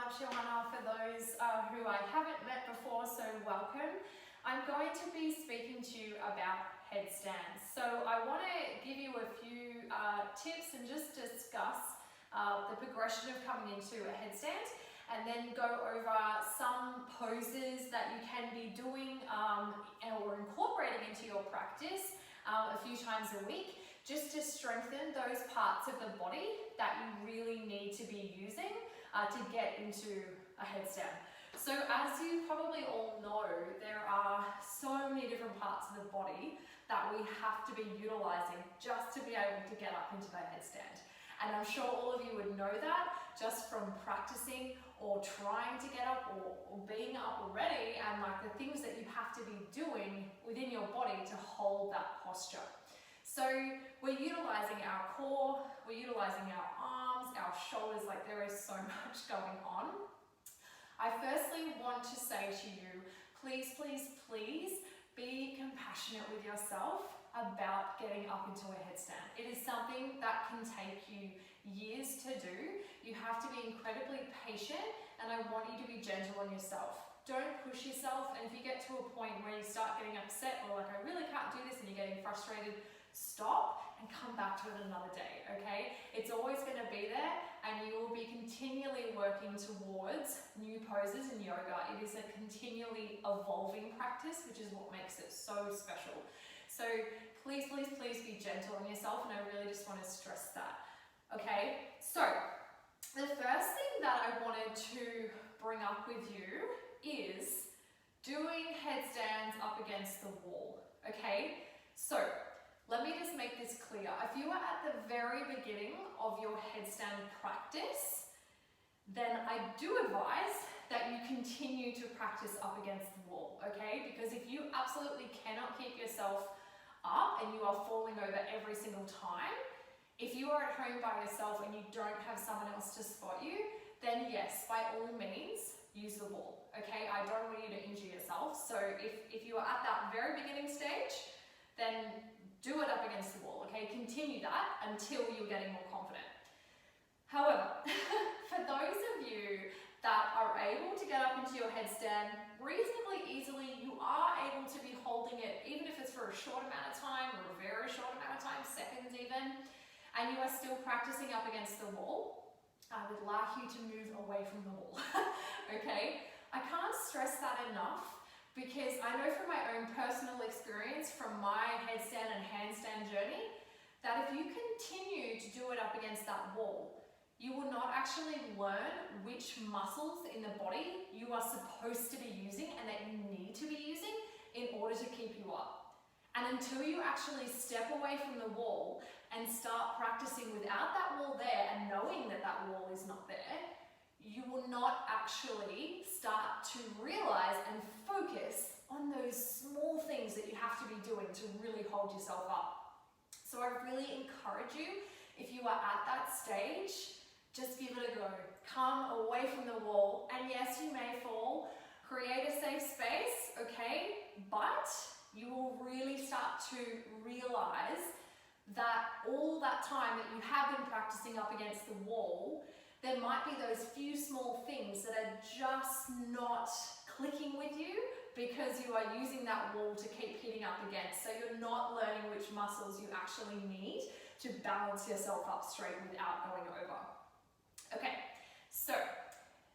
much, Johanna. For those who I haven't met before, so welcome. I'm going to be speaking to you about headstands. So I want to give you a few tips and just discuss the progression of coming into a headstand, and then go over some poses that you can be doing or incorporating into your practice a few times a week, just to strengthen those parts of the body that you really need to be using to get into a headstand. So as you probably all know, there are so many different parts of the body that we have to be utilizing just to be able to get up into that headstand. And I'm sure all of you would know that just from practicing or trying to get up or being up already, and like the things that you have to be doing within your body to hold that posture. So we're utilizing our core, we're utilizing our arms, our shoulders, like there is so much going on. I firstly want to say to you, please, please, please be compassionate with yourself about getting up into a headstand. It is something that can take you years to do. You have to be incredibly patient, and I want you to be gentle on yourself. Don't push yourself, and if you get to a point where you start getting upset or like I really can't do this and you're getting frustrated, stop and come back to it another day, okay? It's always going to be there, and you will be continually working towards new poses in yoga. It is a continually evolving practice, which is what makes it so special. So please, please, please be gentle on yourself, and I really just want to stress that, okay? So the first thing that I wanted to bring up with you is doing headstands up against the wall, okay? So let me just make this clear. If you are at the very beginning of your headstand practice, then I do advise that you continue to practice up against the wall, okay? Because if you absolutely cannot keep yourself up and you are falling over every single time, if you are at home by yourself and you don't have someone else to spot you, then yes, by all means, use the wall, okay? I don't want you to injure yourself. So if you are at that very beginning stage, then do it up against the wall, okay? Continue that until you're getting more confident. However, for those of you that are able to get up into your headstand reasonably easily, you are able to be holding it, even if it's for a short amount of time or a very short amount of time, seconds even, and you are still practicing up against the wall, I would like you to move away from the wall, okay? I can't stress that enough, because I know from my own personal experience from my headstand and handstand journey that if you continue to do it up against that wall, you will not actually learn which muscles in the body you are supposed to be using and that you need to be using in order to keep you up. And until you actually step away from the wall and start practicing without that wall there and knowing that that wall is not there, you will not actually start to realize and focus on those small things that you have to be doing to really hold yourself up. So I really encourage you, if you are at that stage, just give it a go. Come away from the wall, and yes, you may fall. Create a safe space, okay? But you will really start to realize that all that time that you have been practicing up against the wall, there might be those few small things that are just not clicking with you because you are using that wall to keep hitting up against. So you're not learning which muscles you actually need to balance yourself up straight without going over. Okay, so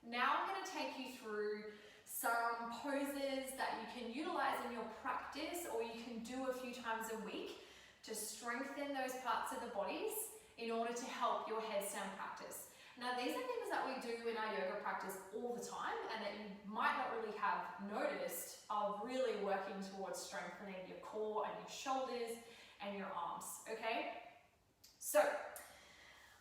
now I'm going to take you through some poses that you can utilize in your practice, or you can do a few times a week to strengthen those parts of the bodies in order to help your headstand practice. Now, these are things that we do in our yoga practice all the time, and that you might not really have noticed are really working towards strengthening your core and your shoulders and your arms, okay? So,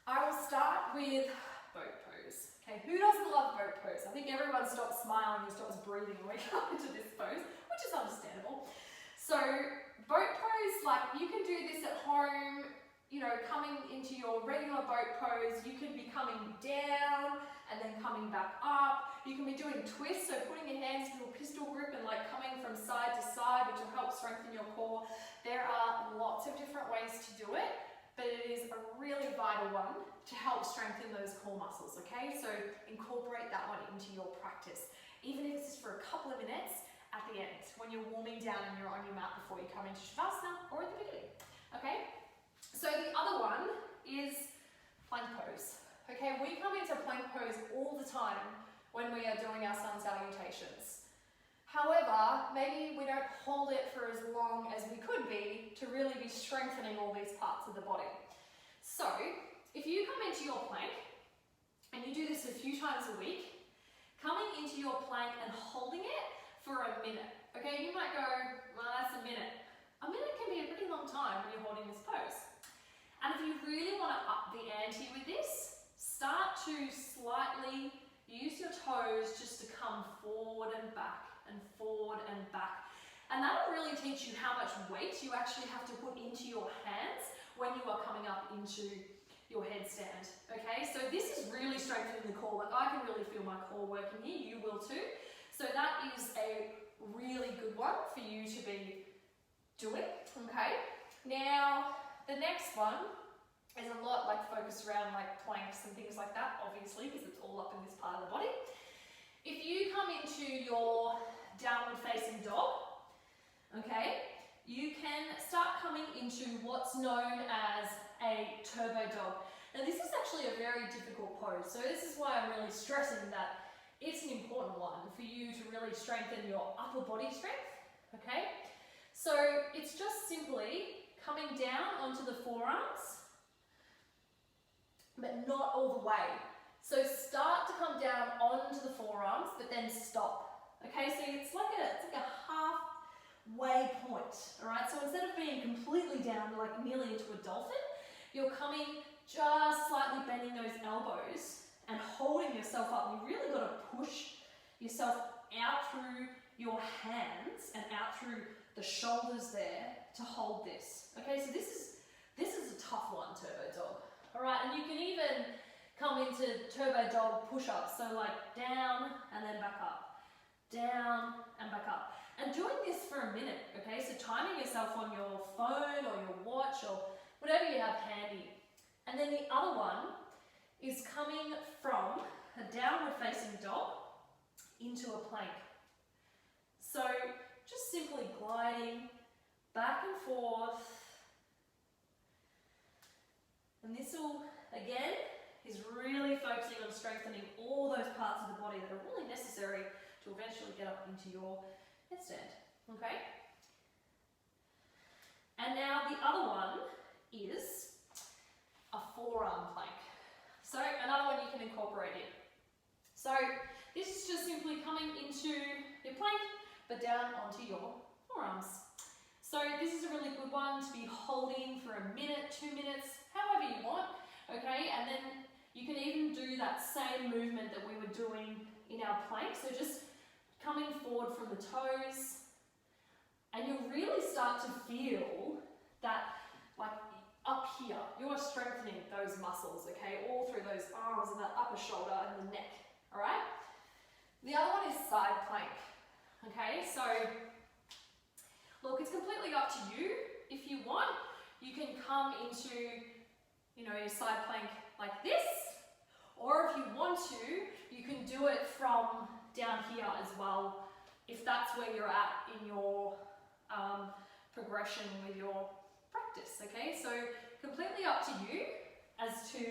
I will start with boat pose. Okay, who doesn't love boat pose? I think everyone stops smiling and stops breathing when we come into this pose, which is understandable. So, boat pose, like you can do this at home. You know, coming into your regular boat pose, you could be coming down and then coming back up. You can be doing twists, so putting your hands into a pistol grip and like coming from side to side, which will help strengthen your core. There are lots of different ways to do it. but it is a really vital one to help strengthen those core muscles, okay? So incorporate that one into your practice, even if it's just for a couple of minutes at the end, when you're warming down and you're on your mat before you come into Shavasana or at the beginning, okay? So the other one is plank pose, okay? We come into plank pose all the time when we are doing our sun salutations. However, maybe we don't hold it for as long as we could be to really be strengthening all these parts of the body. So, if you come into your plank, and you do this a few times a week, coming into your plank and holding it for a minute. Okay, you might go, well, that's a minute. A minute can be a pretty long time when you're holding this pose. And if you really want to up the ante with this, start to slightly use your toes just to come forward and back and forward and back. And that'll really teach you how much weight you actually have to put into your hands when you are coming up into your headstand. Okay, so this is really strengthening the core. Like, I can really feel my core working here, you will too. So that is a really good one for you to be doing, okay? Now, the next one is a lot like focused around like planks and things like that, obviously, because it's all up in this part of the body. If you come into your downward facing dog, okay, you can start coming into what's known as a turbo dog. Now this is actually a very difficult pose, so this is why I'm really stressing that it's an important one for you to really strengthen your upper body strength, okay? So it's just simply coming down onto the forearms, but not all the way. So start to come down onto the forearms, but then stop. Okay, so it's like a halfway point, all right? So instead of being completely down, like nearly into a dolphin, you're coming just slightly bending those elbows and holding yourself up. You really got to push yourself out through your hands and out through the shoulders there to hold this. Okay, so this is a tough one, turbo dog. All right, and you can even come into turbo dog push-ups, so like down and then back up, down and back up. And doing this for a minute, okay? So timing yourself on your phone or your watch or whatever you have handy. And then the other one is coming from a downward facing dog into a plank. So just simply gliding back and forth. And this will, again, is really focusing on strengthening all those parts of the body that are really necessary to eventually get up into your headstand, okay? And now the other one is a forearm plank. So another one you can incorporate in. So this is just simply coming into your plank, but down onto your forearms. So this is a really good one to be holding for a minute, 2 minutes, however you want, okay? And then you can even do that same movement that we were doing in our plank. So just coming forward from the toes, and you'll really start to feel that, like up here, you're strengthening those muscles, okay? All through those arms and that upper shoulder and the neck, all right? The other one is side plank, okay? So, look, it's completely up to you. If you want, you can come into, you know, your side plank like this, or if you want to, you can do it from down here as well, if that's where you're at in your progression with your practice, okay? So completely up to you as to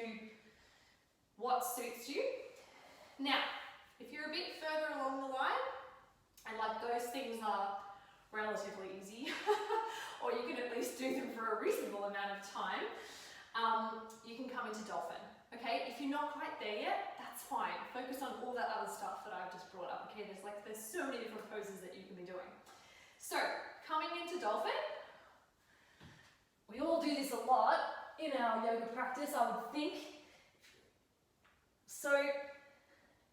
what suits you. Now, if you're a bit further along the line, and like those things are relatively easy, or you can at least do them for a reasonable amount of time, you can come into dolphin, okay? If you're not quite there yet, that's fine. Focus on all that other stuff that I've just brought up, okay? There's so many different poses that you can be doing. So, coming into dolphin, we all do this a lot in our yoga practice, I would think. So,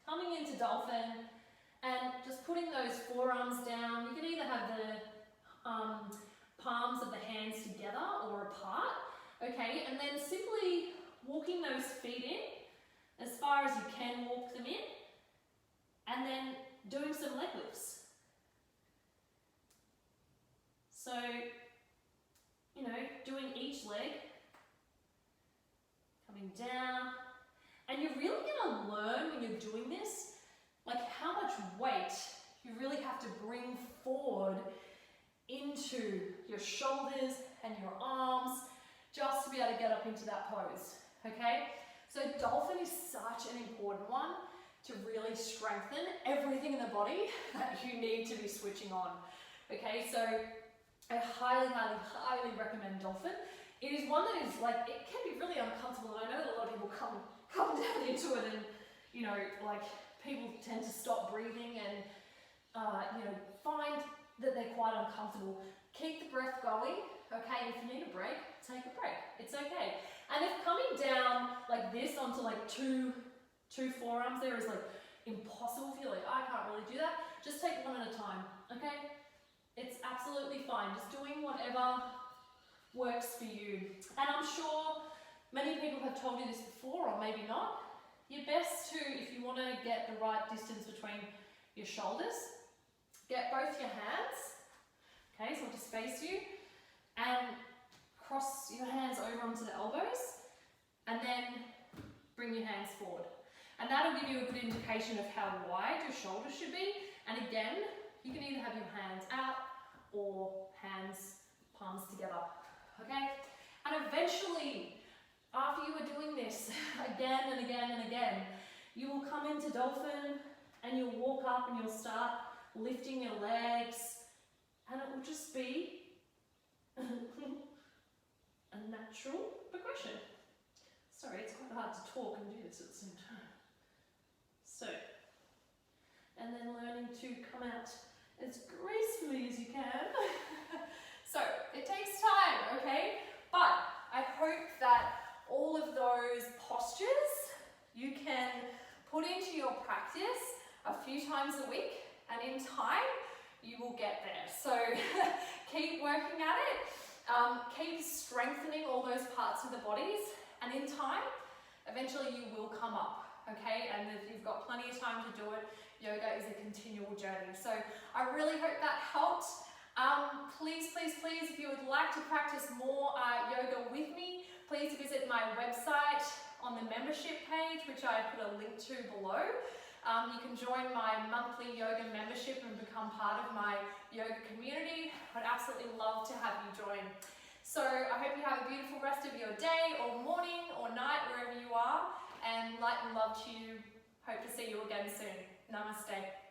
coming into dolphin and just putting those forearms down. You can either have the palms of the hands together or apart, okay? And then simply walking those feet in as far as you can walk them in, and then doing some leg lifts. So, you know, doing each leg learn when you're doing this, like how much weight you really have to bring forward into your shoulders and your arms just to be able to get up into that pose, okay? So dolphin is such an important one to really strengthen everything in the body that you need to be switching on, okay? So I highly, highly, highly recommend dolphin. It is one that is like, it can be really uncomfortable, and I know that a lot of people come down into it and, you know, like people tend to stop breathing and, you know, find that they're quite uncomfortable. Keep the breath going, okay? If you need a break, take a break. It's okay. And if coming down like this onto like two forearms there is like impossible for you, like I can't really do that, just take one at a time, okay? It's absolutely fine. Just doing whatever works for you. And I'm sure many people have told you this before, or maybe not. You're best to, if you want to get the right distance between your shoulders, get both your hands, okay, so I'll just face you, and cross your hands over onto the elbows, and then bring your hands forward. And that'll give you a good indication of how wide your shoulders should be. And again, you can either have your hands out or hands, palms together, okay? And eventually, after you are doing this again and again and again, you will come into dolphin and you'll walk up and you'll start lifting your legs, and it will just be a natural progression. Sorry, it's quite hard to talk and do this at the same time. So, and then learning to come out as gracefully as you can. So, it takes time, okay? But I hope that all of those postures you can put into your practice a few times a week, and in time you will get there. So keep working at it, keep strengthening all those parts of the bodies, and in time eventually you will come up, okay? And if you've got plenty of time to do it, yoga is a continual journey. So I really hope that helped. Please, please, please, if you would like to practice more yoga with me, please visit my website on the membership page, which I put a link to below. You can join my monthly yoga membership and become part of my yoga community. I'd absolutely love to have you join. So I hope you have a beautiful rest of your day or morning or night, wherever you are, and light and love to you. Hope to see you again soon. Namaste.